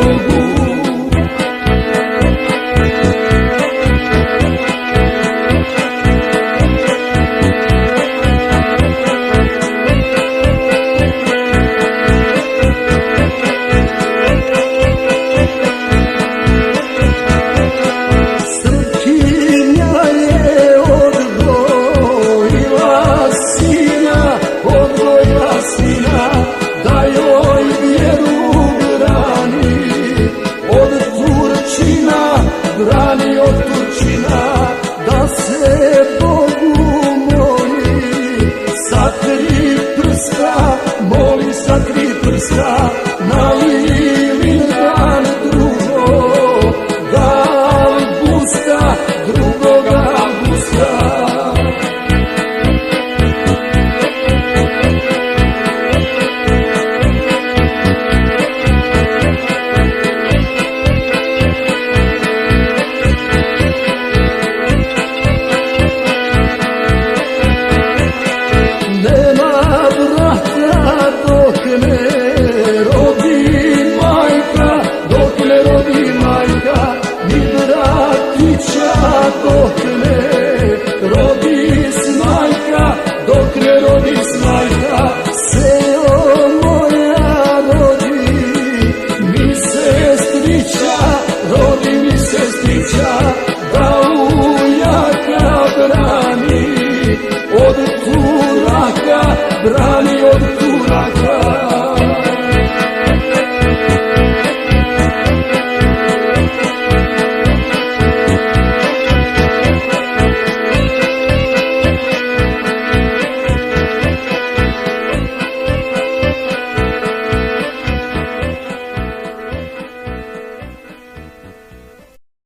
mogu. Da joj vjeru brani od Turčina, brani od Turčina, da se Bogu moli sa tri prsta, moli sa tri prsta, na Lilin dan drugo, da Augusta, drugog Augusta. Dok ne rodi majka, dok ne rodi majka, seo moja rodi mi sestrića, rodi mi sestrića, da ujaka brani od Turaka, brani od